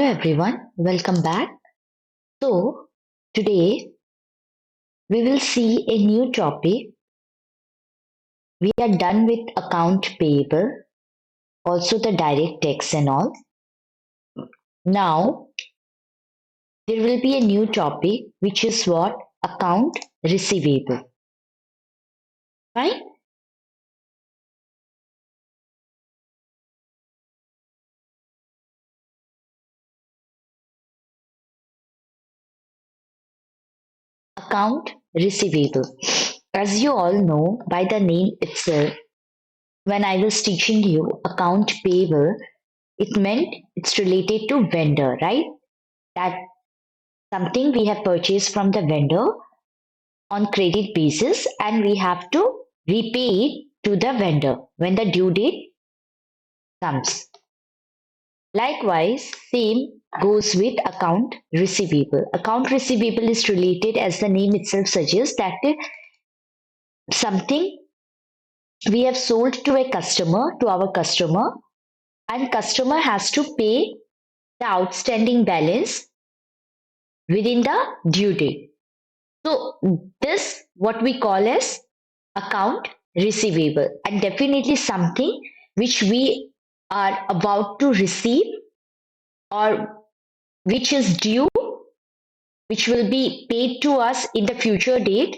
everyone, welcome back. So, today we will see a new topic. We are done with account payable, also the direct tax and all. Now, there will be a new topic which is what? Account receivable. Right? Account receivable. As you all know by the name itself, when I was teaching you account payable, it meant it's related to vendor, right? That something we have purchased from the vendor on credit basis and we have to repay it to the vendor when the due date comes. Likewise, same goes with account receivable. Account receivable is related, as the name itself suggests, that something we have sold to a customer, to our customer, and customer has to pay the outstanding balance within the due date. So this what we call as account receivable, and definitely something which we are about to receive or which is due, which will be paid to us in the future date,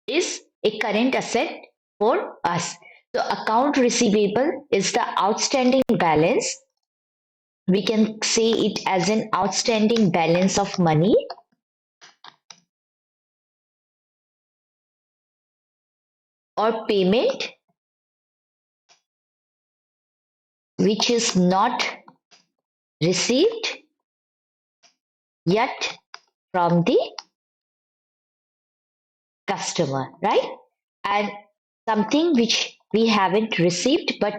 is a current asset for us. So account receivable is the outstanding balance. We can say it as an outstanding balance of money or payment which is not received yet from the customer, right? And something which we haven't received but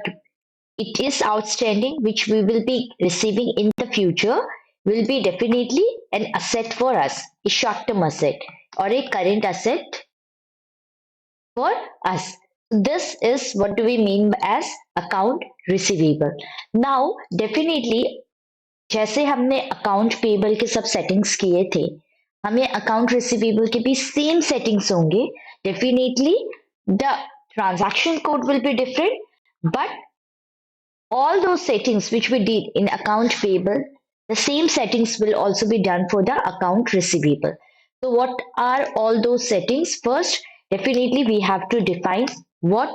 it is outstanding, which we will be receiving in the future, will be definitely an asset for us, a short term asset or a current asset for us. This is what do we mean as account receivable. Now, definitely जैसे हमने account payable के सब settings किए थे, हमें account receivable के भी same settings होंगे. Definitely the transaction code will be different, but all those settings which we did in account payable, the same settings will also be done for the account receivable. So what are all those settings? First, definitely we have to define what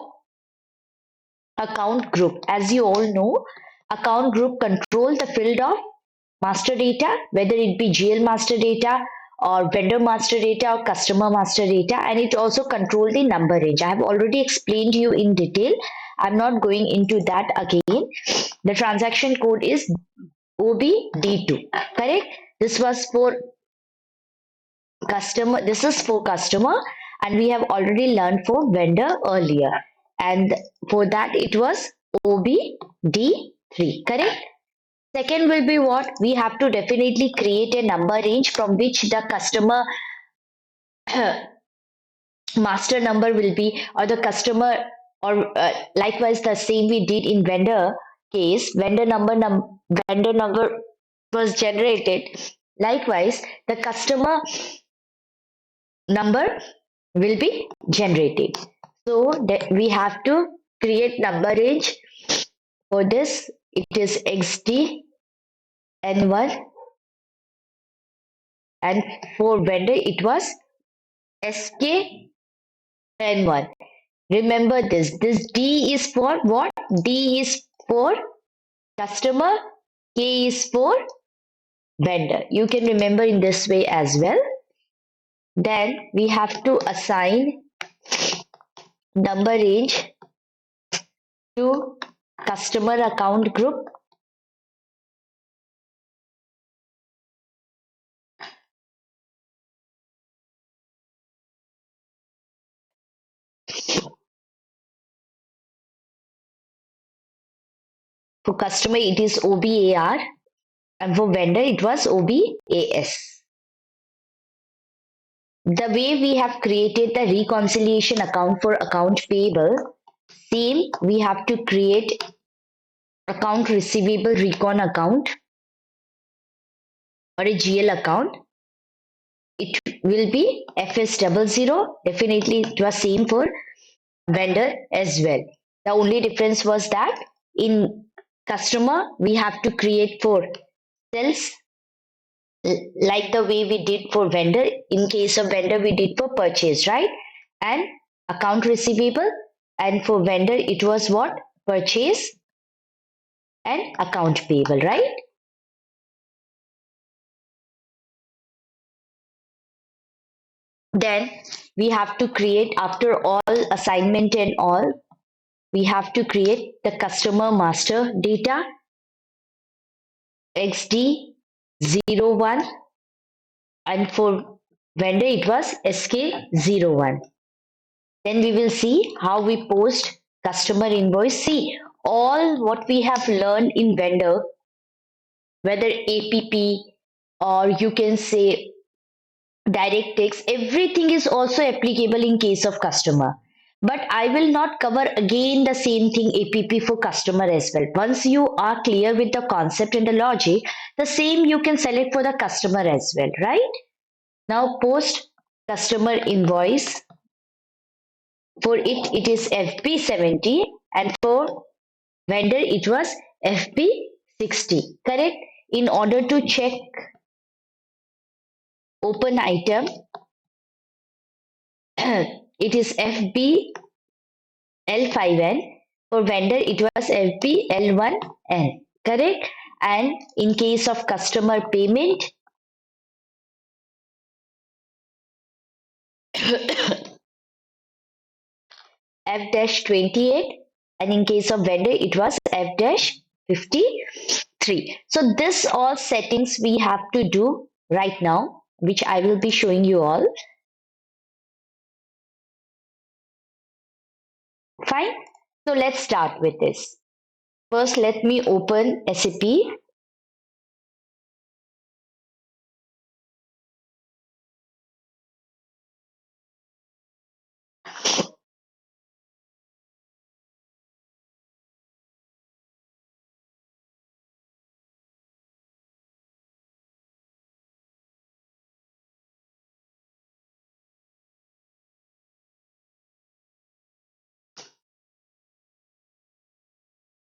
account group. As you all know, account group control the field of master data, whether it be GL master data or vendor master data or customer master data, and it also control the number range. I have already explained you in detail. I'm not going into that again. The transaction code is OBD2, correct? This was for customer. This is for customer, and we have already learned for vendor earlier. And for that, it was OBD3, correct? Second will be what? We have to definitely create a number range from which the customer master number will be, or the customer, or likewise the same we did in vendor case. Vendor number was generated. Likewise, the customer number will be generated. So we have to create number range. For this, it is XD N1, and for vendor it was SK N1. Remember this. This D is for what? D is for customer, K is for vendor. You can remember in this way as well. Then we have to assign number range to customer account group. For customer it is OBAR, and for vendor it was OBAS. The way we have created the reconciliation account for account payable, same we have to create account receivable recon account or a GL account, it will be FS00. Definitely it was same for vendor as well. The only difference was that in customer we have to create for sales like the way we did for vendor. In case of vendor we did for purchase, right? And account receivable, and for vendor it was what? Purchase and account payable, right? Then we have to create, after all assignment and all, we have to create the customer master data XD01, and for vendor it was SK01. Then we will see how we post customer invoice. See, all what we have learned in vendor, whether APP or you can say direct text, everything is also applicable in case of customer. But I will not cover again the same thing APP for customer as well. Once you are clear with the concept and the logic, the same you can select for the customer as well, right? Now post customer invoice. For it is FP70, and for vendor it was FP60, correct? In order to check open item, it is FBL5N. For vendor, it was FBL1N. Correct? And in case of customer payment, F-28. And in case of vendor, it was F-53. So this all settings we have to do right now, which I will be showing you all. Fine. So let's start with this. First, let me open SAP.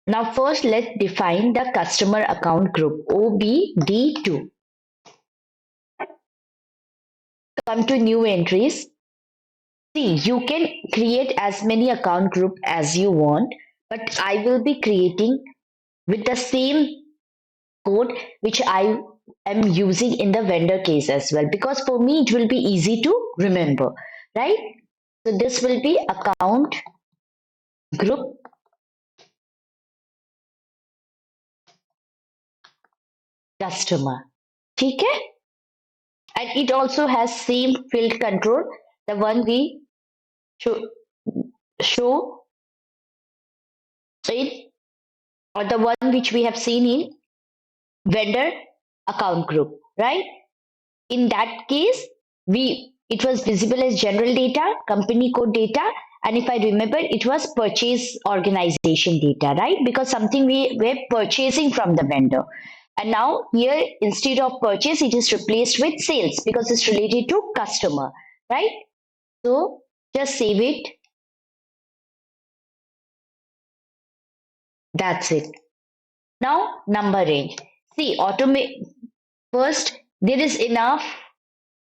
Now, first, let's define the customer account group OBD2. Come to new entries. See, you can create as many account group as you want, but I will be creating with the same code which I am using in the vendor case as well, because for me it will be easy to remember, right? So this will be account group customer. Okay? And it also has same field control, the one we show in, or the one which we have seen in vendor account group, right? In that case, it was visible as general data, company code data, and if I remember, it was purchase organization data, right? Because something we were purchasing from the vendor. And now here, instead of purchase, it is replaced with sales because it's related to customer, right? So just save it. That's it. Now number range. See, automate first, there is enough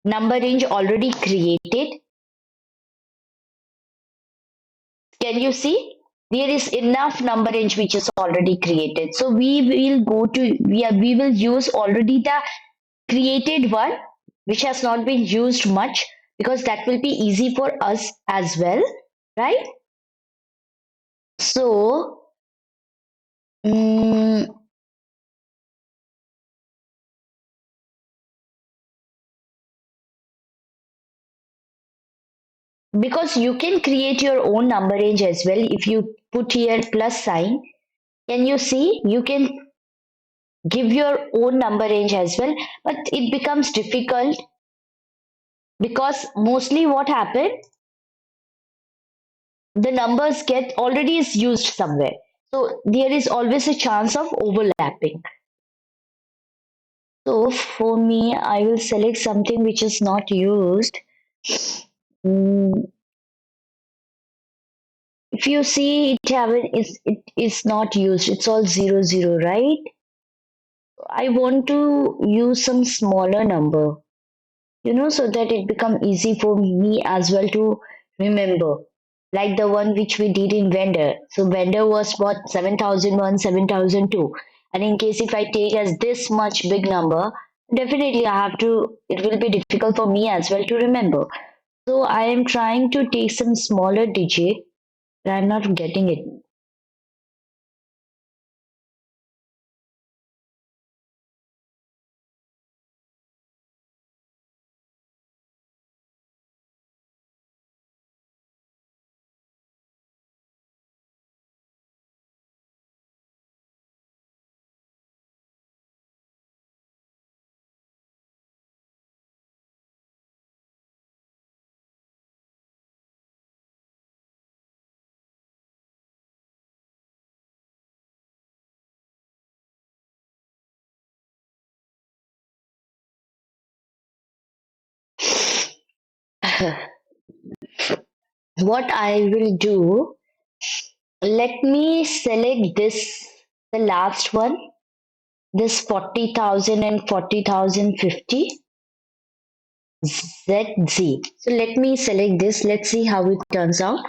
number range already created. Can you see? There is enough number range which is already created. So we will go to, we will use already the created one which has not been used much, because that will be easy for us as well, right? So, mm, because you can create your own number range as well if you put here plus sign. Can you see? You can give your own number range as well, but it becomes difficult because mostly what happened, the numbers get already is used somewhere, so there is always a chance of overlapping. So for me, I will select something which is not used. Mm, if you see it is not used. It's all zero zero, right? I want to use some smaller number, so that it become easy for me as well to remember. Like the one which we did in vendor. So vendor was what 7,001, 7,002. And in case if I take as this much big number, definitely it will be difficult for me as well to remember. So I am trying to take some smaller digit, but I'm not getting it. What I will do, let me select this, the last one, this 40,000 and 40,050 ZZ. So let me select this. Let's see how it turns out.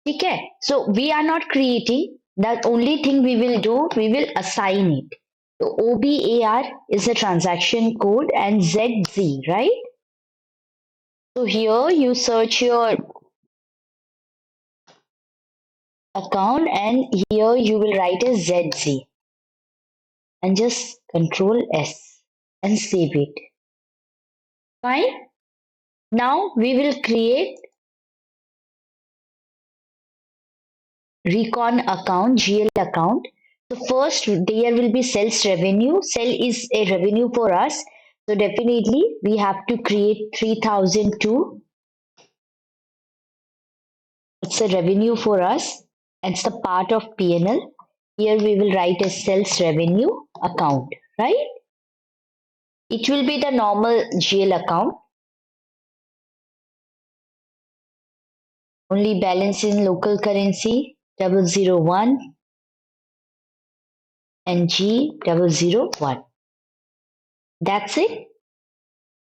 Okay. So we are not creating. The only thing we will do, we will assign it. So OBAR is a transaction code and ZZ, right? So here you search your account and here you will write a ZZ and just control S and save it. Fine. Now we will create recon account, GL account. So first there will be sales revenue. Sell is a revenue for us. So definitely we have to create 3,002. It's a revenue for us. It's the part of P&L. Here we will write a sales revenue account, right? It will be the normal GL account. Only balance in local currency 001 and G001. That's it.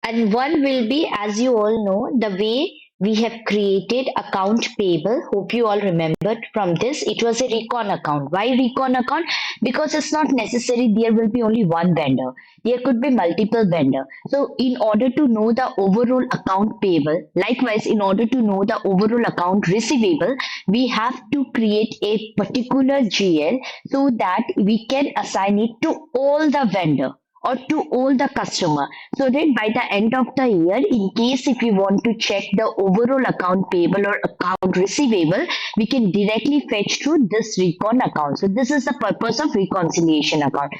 And one will be, as you all know, the way we have created account payable. Hope you all remembered from this. It was a recon account. Why recon account? Because it's not necessary there will be only one vendor. There could be multiple vendor. So in order to know the overall account payable, likewise in order to know the overall account receivable, we have to create a particular GL so that we can assign it to all the vendor or to all the customer, so that by the end of the year, in case if we want to check the overall account payable or account receivable, we can directly fetch through this recon account. So this is the purpose of reconciliation account.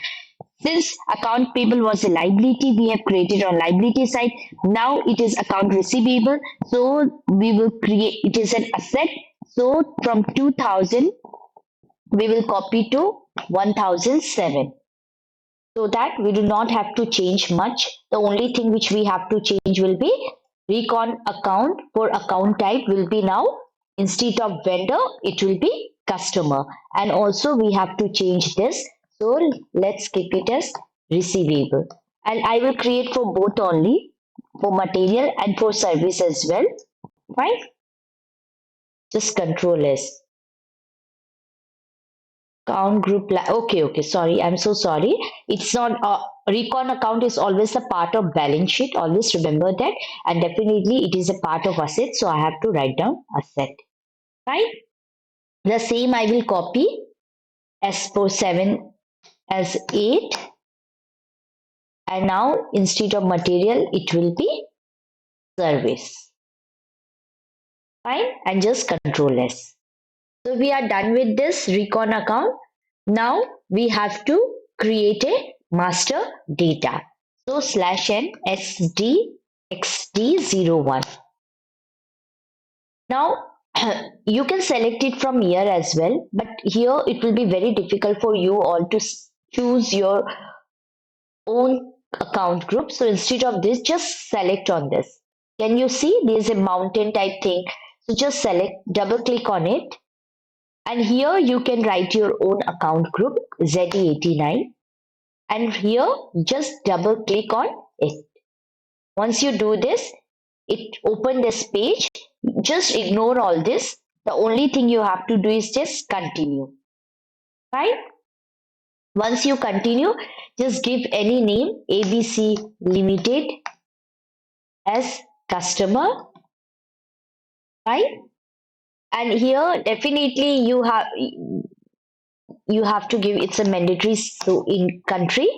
Since account payable was a liability, we have created on liability side. Now it is account receivable, so we will create it is an asset. So from 2000 we will copy to 1007, so that we do not have to change much. The only thing which we have to change will be recon account. For account type will be now, instead of vendor it will be customer, and also we have to change this. So let's keep it as receivable, and I will create for both only, for material and for service as well. Fine. Just control S. Account group okay, okay, sorry, I'm so sorry. It's not recon account is always a part of balance sheet, always remember that. And definitely it is a part of asset, so I have to write down asset, right? The same I will copy as for 7 as 8, and now instead of material it will be service. Fine, and just control S. So we are done with this recon account. Now we have to create a master data. So slash n sdxd01. Now you can select it from here as well, but here it will be very difficult for you all to choose your own account group. So instead of this, just select on this. Can you see there's a mountain type thing? So just select, double click on it, and here you can write your own account group ZE89, and here just double click on it. Once you do this, it open this page. Just ignore all this. The only thing you have to do is just continue. Right? Once you continue, just give any name, ABC Limited as customer, right? And here definitely you have to give, it's a mandatory, so in country.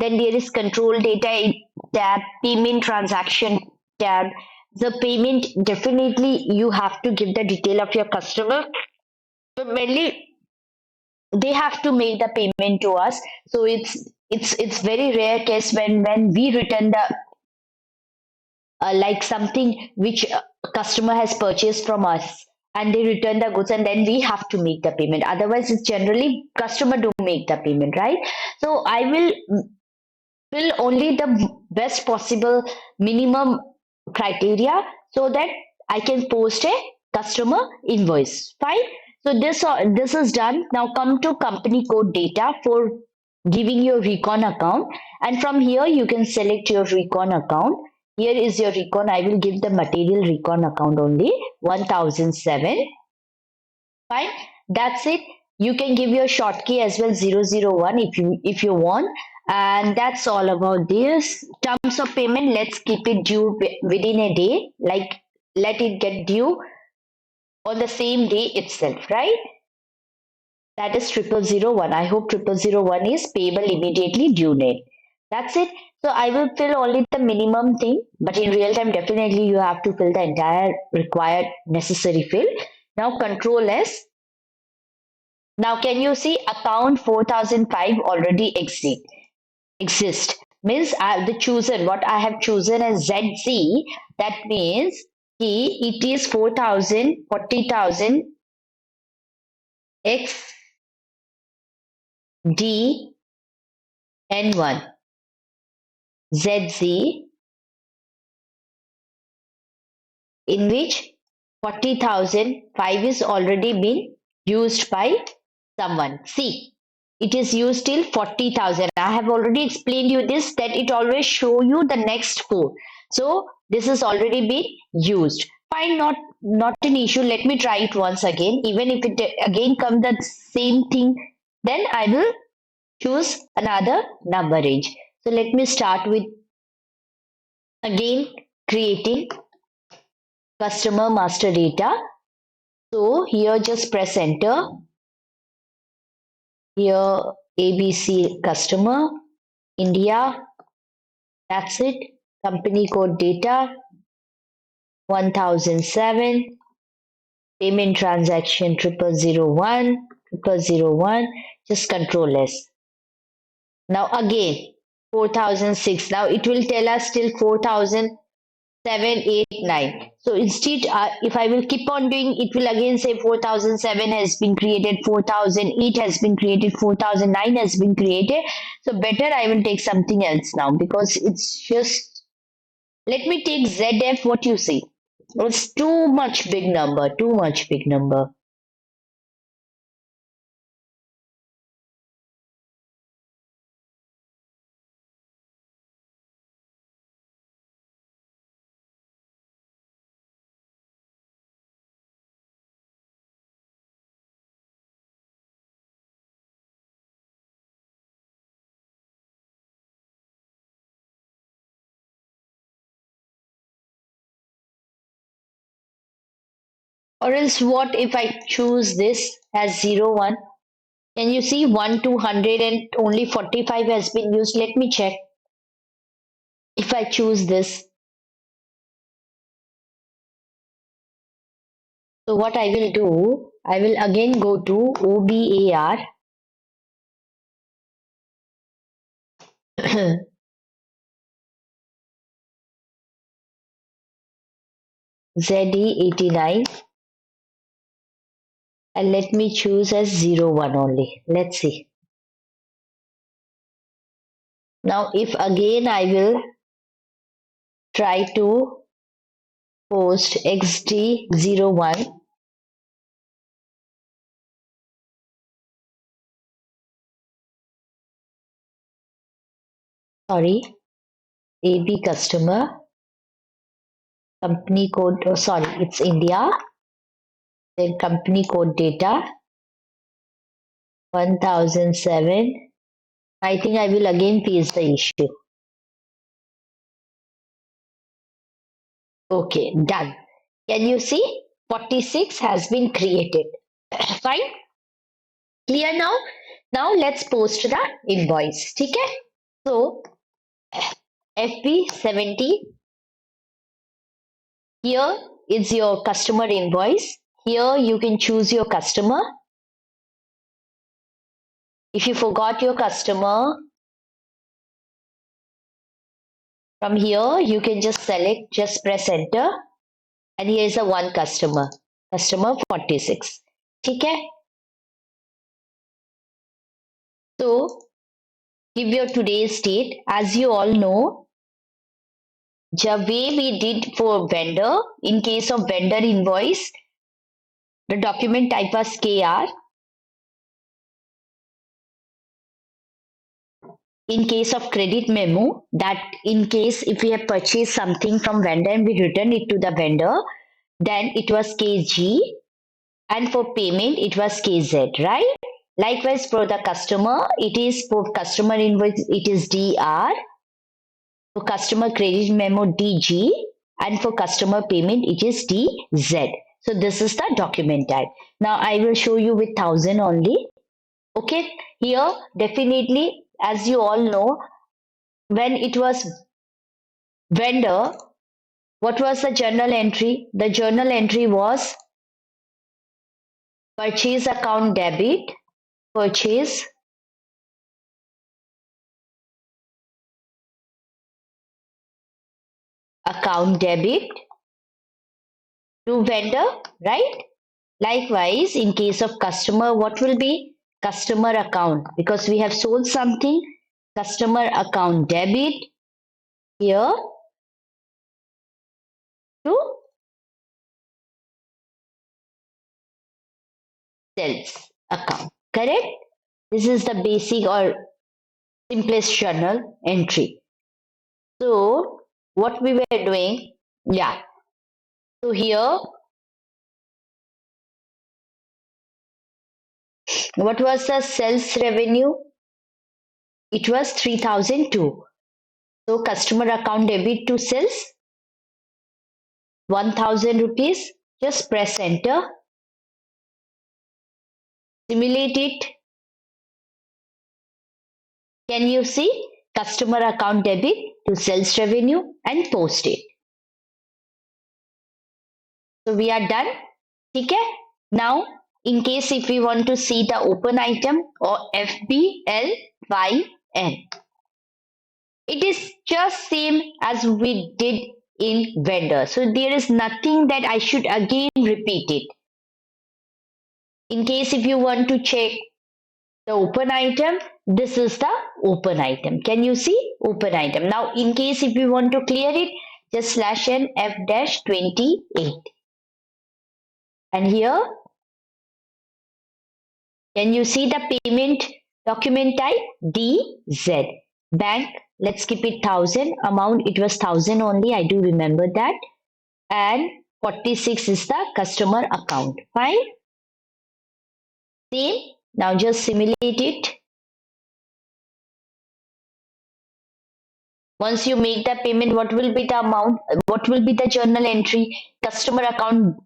Then there is control data tab, payment transaction tab. The payment, definitely you have to give the detail of your customer, but mainly they have to make the payment to us. So it's very rare case when we return the like something which a customer has purchased from us, and they return the goods, and then we have to make the payment. Otherwise it's generally customer do make the payment, right? So I will fill only the best possible minimum criteria, so that I can post a customer invoice. Fine. So this is done. Now come to company code data for giving your recon account, and from here you can select your recon account. Here is your recon. I will give the material recon account only 1007. Fine. That's it. You can give your short key as well 001 if you want. And that's all about this. Terms of payment, let's keep it due within a day. Like let it get due on the same day itself, right? That is 0001. I hope 0001 is payable immediately due date. That's it. So I will fill only the minimum thing, but in real time, definitely you have to fill the entire required necessary field. Now control S. Now can you see account 4005 already exist? Means the chosen, what I have chosen as ZZ, that means it is 4000, 40,000 XDN1 ZZ, in which 40,005 is already been used by someone. See, it is used till 40,000. I have already explained you this, that it always show you the next four. So this has already been used. Fine, not an issue. Let me try it once again. Even if it again comes the same thing, then I will choose another number range. So let me start with again creating customer master data. So here just press enter. Here ABC customer, India, that's it. Company code data 1007, payment transaction 0001, just control S. Now again 4006. Now it will tell us till 400789. So instead, if I will keep on doing, it will again say 4007 has been created, 4008 has been created, 4009 has been created. So better I will take something else now, because it's just, let me take ZF. What you say? It's too much big number, too much big number. Or else what if I choose this as 01? Can you see 1 200 and only 45 has been used? Let me check. If I choose this, so what I will do, I will again go to OBAR ZE89, and let me choose as 01 only. Let's see. Now if again I will try to post XD01, sorry, AB customer, company code, oh, sorry, it's India, then company code data 1007. I think I will again paste the issue. Okay, done. Can you see? 46 has been created. Fine. Clear now? Now let's post the invoice. Okay? So FB70, here is your customer invoice. Here you can choose your customer. If you forgot your customer, from here you can just select, just press enter, and here is a one customer, customer 46. Okay? So give your today's date. As you all know, the way we did for vendor, in case of vendor invoice, the document type was KR. In case of credit memo, that in case if we have purchased something from vendor and we return it to the vendor, then it was KG, and for payment it was KZ, right? Likewise for the customer, it is for customer invoice, it is DR, for customer credit memo DG, and for customer payment it is DZ. So this is the document type. Now I will show you with 1000 only. Okay, here definitely, as you all know, when it was vendor, what was the journal entry? The journal entry was purchase account debit, purchase account debit to vendor, right? Likewise, in case of customer, what will be customer account? Because we have sold something, customer account debit here to sales account. Correct? This is the basic or simplest journal entry. So, what we were doing, yeah. So, here, what was the sales revenue? It was 3002. So, customer account debit to sales 1000 rupees. Just press enter, simulate it. Can you see customer account debit to sales revenue and post it? So we are done. Okay. Now, in case if we want to see the open item or FBL5N, it is just same as we did in vendor. So there is nothing that I should again repeat it. In case if you want to check the open item, this is the open item. Can you see open item? Now in case if you want to clear it, just slash n F-28, and here can you see the payment document type DZ. Bank, let's keep it 1000. Amount, it was 1000 only, I do remember that. And 46 is the customer account. Fine. Same. Now just simulate it. Once you make the payment, what will be the amount? What will be the journal entry? Customer account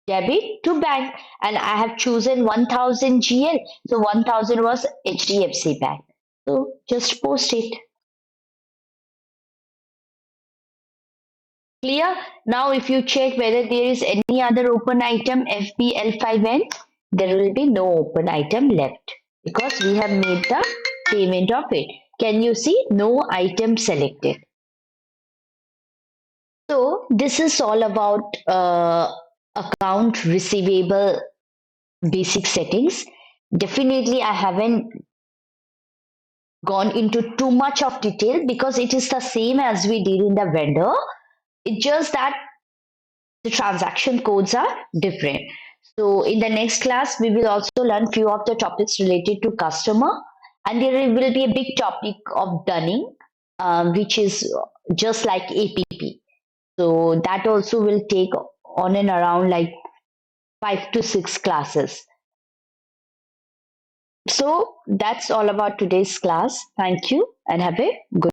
debit to bank, and I have chosen 1000 GL. So 1000 was HDFC Bank. So just post it. Clear? Now if you check whether there is any other open item FBL5N, there will be no open item left because we have made the payment of it. Can you see? No item selected. So this is all about account receivable basic settings. Definitely I haven't gone into too much of detail because it is the same as we did in the vendor. It's just that the transaction codes are different. So in the next class, we will also learn few of the topics related to customer, and there will be a big topic of dunning, which is just like APP. So that also will take on and around like 5 to 6 classes. So that's all about today's class. Thank you and have a good